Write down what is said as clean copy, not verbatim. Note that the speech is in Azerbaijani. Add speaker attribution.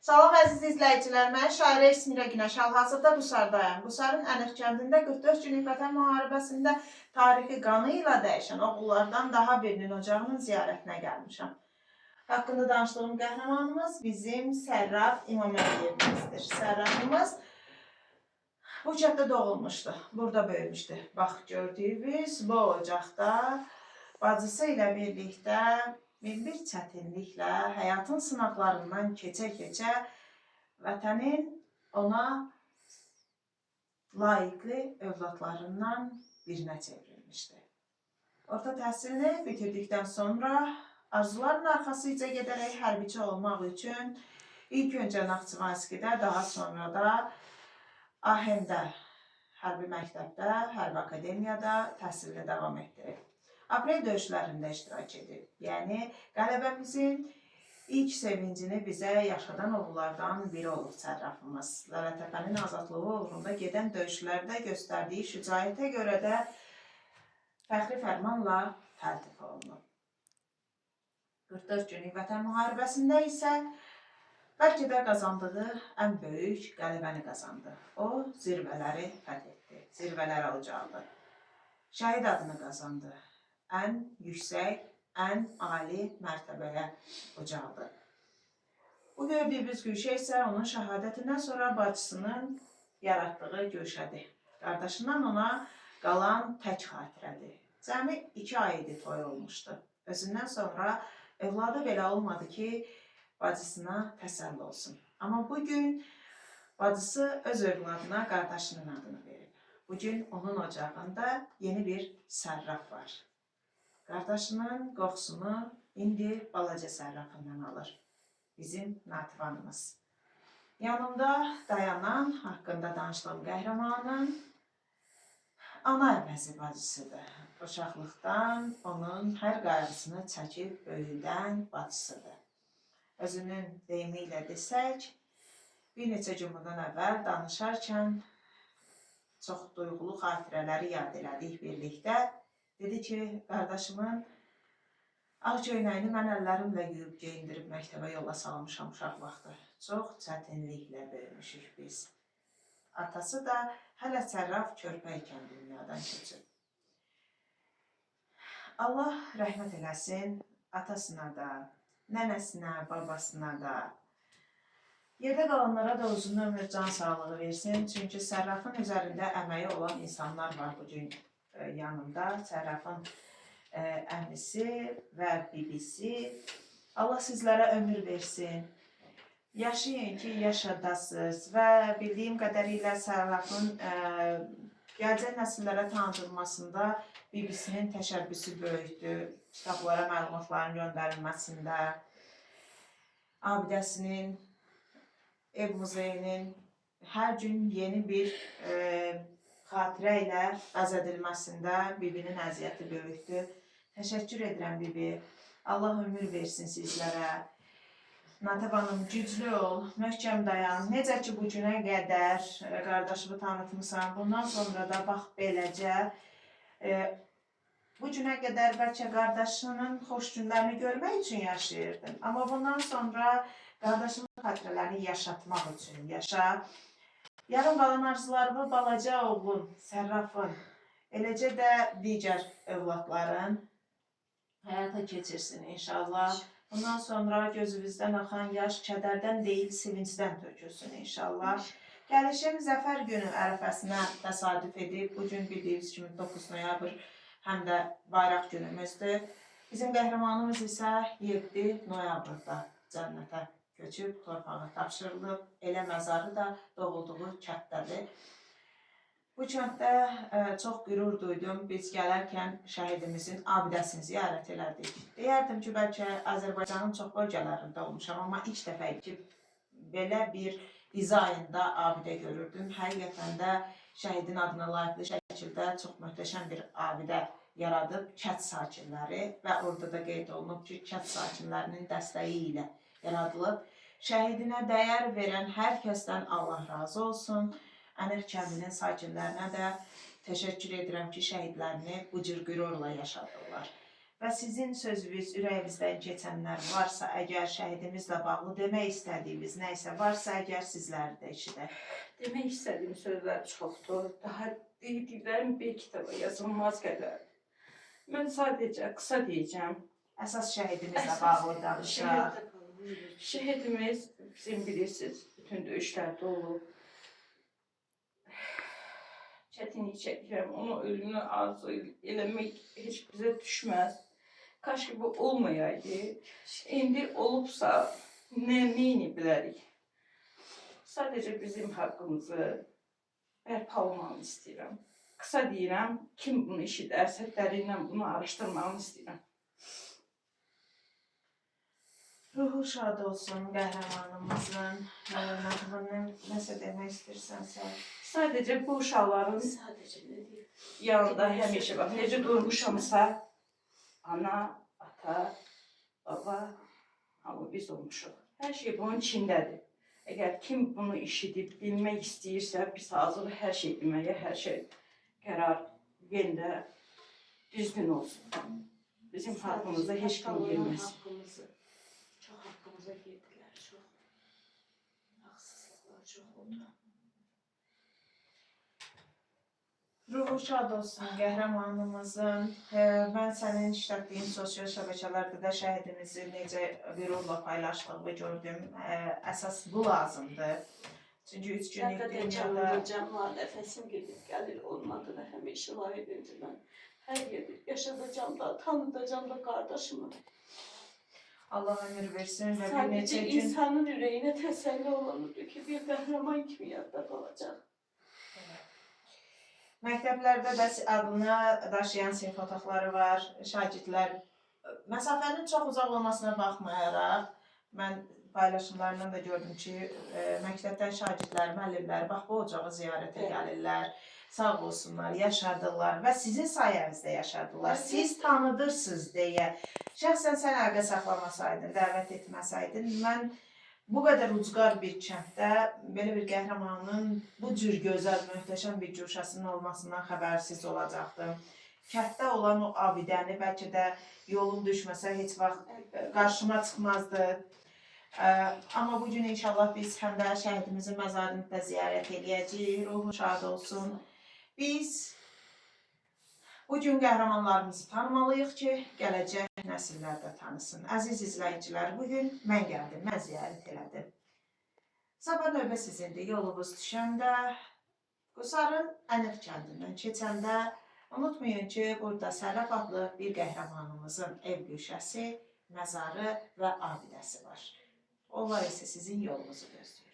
Speaker 1: Salam əziz izləyicilər, mən Şairə İsmirə Günəş, hal-hazırda Qusardayam. Qusarın Ənir kəndində 44 günlük Vətən müharibəsində tarixi qanı ilə dəyişən oğullardan daha birinin ocağının ziyarətinə gəlmişəm. Haqqında danışdığım qəhrəmanımız bizim Sərraf İmaməliyevimizdir. Sərrafımız bu kənddə doğulmuşdu, burada böyümüşdü. Bax, gördüyünüz bu ocaqda bacısı ilə birlikdə min bir çətinliklə, həyatın sınaqlarından keçə-keçə vətənin ona layiqli övladlarından birinə çevrilmişdi. Orta təhsilini bitirdikdən sonra arzuların arxasıca gedərək hərbiçi olmaq üçün ilk öncə Naxçıvanskidə, daha sonra da Ahəndə hərbi məktəbdə, hərbi akademiyada təhsilini davam etdirib. Aprel döyüşlərində iştirak edib. Yəni, qələbəmizin ilk sevincini bizə yaşadan oğullardan biri olub Sərrafımız. Lələtəpənin azadlığı uğrunda gedən döyüşlərdə göstərdiyi şücaətə görə də fəxri fərmanla təltif olunub. 44 günlük Vətən müharibəsində isə bəlkə də qazandığı ən böyük qələbəni qazandı. O, zirvələri fəth etdi, zirvələrə ucaldı. Şəhid adını qazandı. Ən yüksək, ən ali mərtəbəyə ucaldı. Bu gördüyümüz güşə isə onun şəhadətindən sonra bacısının yaratdığı güşədir. Qardaşından ona qalan tək xatirədir. Cəmi 2 ay idi toy olmuşdu. Özündən sonra övladı belə olmadı ki, bacısına təsəlli olsun. Amma bugün bacısı öz övladına qardaşının adını verib. Bugün onun ocağında yeni bir Sərraf var. Qardaşının qoxusunu indi balaca Sərrafından alır. Bizim Nativanımız. Yanımda dayanan, haqqında danışdığım qəhrəmanın ana əvəzi bacısıdır. Uşaqlıqdan onun hər qayğısını çəkib böyüdən bacısıdır. Özünün deyimi ilə desək, bir neçə gün bundan əvvəl danışarkən çox duyğulu xatirələri yad elədik birlikdə. Dedi ki, qardaşımın ağ köynəyini mən əllərimlə yuyub geyindirib məktəbə yola salmışam uşaq vaxtı. Çox çətinliklə böyümüşük biz. Atası da hələ Sərraf körpə ikən dünyadan keçib. Allah rəhmət eləsin atasına da, nənəsinə, babasına da. Yerdə qalanlara da uzun ömür, can sağlığı versin. Çünki Sərrafın üzərində əməyi olan insanlar var bugün yanımda. Sərrafın əmisi və bibisi. Allah sizlərə ömür versin. Yaşayın ki, yaşadasınız və bildiyim qədərilə Sərrafın gələcək nəsillərə tanıdılmasında bibisinin təşəbbüsü böyükdür. Kitablara məlumatların göndərilməsində, abidəsinin, ev muzeyinin hər gün yeni bir xatirə ilə bəzədilməsində bibinin əziyyəti böyükdür. Təşəkkür edirəm bibi. Allah ömür versin sizlərə. Natəv hanım, güclü ol, möhkəm dayan. Necə ki, bu günə qədər qardaşımı tanıtmışsan, bundan sonra da bax beləcə. Bu günə qədər bəlkə qardaşının xoş günlərini görmək üçün yaşayırdın. Amma bundan sonra qardaşının xatirələrini yaşatmaq üçün yaşa. Yarım qalan arzularımı balaca oğlum, Sərrafın, eləcə də digər övladların həyata keçirsin inşallah. Bundan sonra gözümüzdən axan yaş kədərdən deyil, sevincdən tökülsün inşallah. Gəlişim Zəfər günü ərəfəsinə təsadüf edib. Bugün bildiyimiz kimi 9 noyabr həm də bayraq günümüzdür. Bizim qəhrəmanımız isə 7 noyabrda cənnətə köçüb, torpağa tapşırılıb, elə məzarı da doğulduğu kənddədir. Bu kənddə çox qürur duydum. Biz gələrkən şəhidimizin abidəsini ziyarət elədik. Deyərdim ki, bəlkə Azərbaycanın çox bölgələrində olmuşam, amma ilk dəfə ki, belə bir dizaynda abidə görürdüm. Həqiqətən də şəhidin adına layiqli şəkildə çox möhtəşəm bir abidə yaradıb kənd sakinləri və orada da qeyd olunub ki, kənd sakinlərinin dəstəyi ilə yaradılıb. Şəhidinə dəyər verən hər kəsdən Allah razı olsun. Ənir kəndinin sakinlərinə də təşəkkür edirəm ki, şəhidlərini bu cür qürurla yaşadırlar. və sizin sözünüz ürəyinizdən keçənlər varsa, əgər şəhidimizlə bağlı demək istədiyiniz nə isə varsa, əgər sizləri də eşidək.
Speaker 2: Demək istədiyim sözlər çoxdur. Daha dediklərim bir kitaba yazılmaz qədər. Mən sadəcə qısa deyəcəm.
Speaker 1: Əsas şəhidimizlə bağlı danışaq.
Speaker 2: Şəhidimiz bizim bilirsiniz, bütün döyüşlərdə olub. Çətinlik çəkirəm, onun ölümünü arzu eləmək heç bizə düşməz. Kaş ki bu olmayaydı. İndi olubsa neyini bilərik? Sadəcə bizim haqqımızı bərpa olmağını istəyirəm. Qısa deyirəm, kim bunu eşidərsə dərindən bunu araşdırmağını istəyirəm.
Speaker 1: Ruhu şad olsun qəhrəmanımızın. Nəğmənin nəsə demək istəyirsənsə.
Speaker 2: Sadəcə bu uşaqların yanında həmişə bax, necə durmuşamsa, ana, ata, baba, hamı biz olmuşuq. Hər şey bunun içindədir. Əgər kim bunu eşidib, bilmək istəyirsə, biz hazırıq hər şey deməyə, hər şey qərar yerində düzgün olsun. Bizim haqqımızda heç kim girməsin.
Speaker 3: Çox haqqımıza girdilər, çox haqsızlıqlar çox oldu.
Speaker 1: Ruhu şad olsun qəhrəmanımızın. Mən sənin işlətdiyin sosial şəbəkələrdə də şəhidimizi necə qürurla paylaşdığını gördüm. Əsas bu lazımdır. Çünki 3 günlük dünyada...
Speaker 3: Canlar nəfəsim gedib gəlir, olmadı da həmişə var edirdi mən. Hər yerdə yaşadacam da, tanıdacam da qardaşımı.
Speaker 1: Allah ömür versin və bir
Speaker 3: Sadəcə
Speaker 1: neçə gün...
Speaker 3: insanın ürəyinə təsəlli olunurdu ki, bir qəhrəman kimi yadda qalacaq.
Speaker 1: Məktəblərdə də adını daşıyan sinif otaqları var. Şagirdlər məsafənin çox uzaq olmasına baxmayaraq, mən paylaşımlarından da gördüm ki, məktəbdən şagirdlər, müəllimlər bax bu ocağı ziyarətə gəlirlər. Sağ olsunlar, yaşadılar və sizin sayənizdə yaşadılar. Siz tanıdırsınız deyə. Şəxsən sən əlqə saxlamasaydın, dəvət etməsəydin, mən bu qədər ucqar bir kənddə belə bir qəhrəmanın bu cür gözəl, möhtəşəm bir cuşasının olmasından xəbərsiz olacaqdım. Kənddə olan o abidəni bəlkə də yolum düşməsə heç vaxt qarşıma çıxmazdı. Amma bugün inşallah biz həm də şəhidimizin məzarını da ziyarət edəcəyik. Ruhu şad olsun. Biz bugün qəhrəmanlarımızı tanımalıyıq ki, gələcək nəsillər də tanısın. Əziz izləyicilər, bugün mən gəldim, mən ziyarət elədim. Sabah növbə sizindir, yolunuz düşəndə, Qusarın Əniq kəndindən keçəndə, unutmayın ki, burada Sərraf adlı bir qəhrəmanımızın ev güşəsi, məzarı və abidəsi var. Onlar isə sizin yolunuzu gözləyir.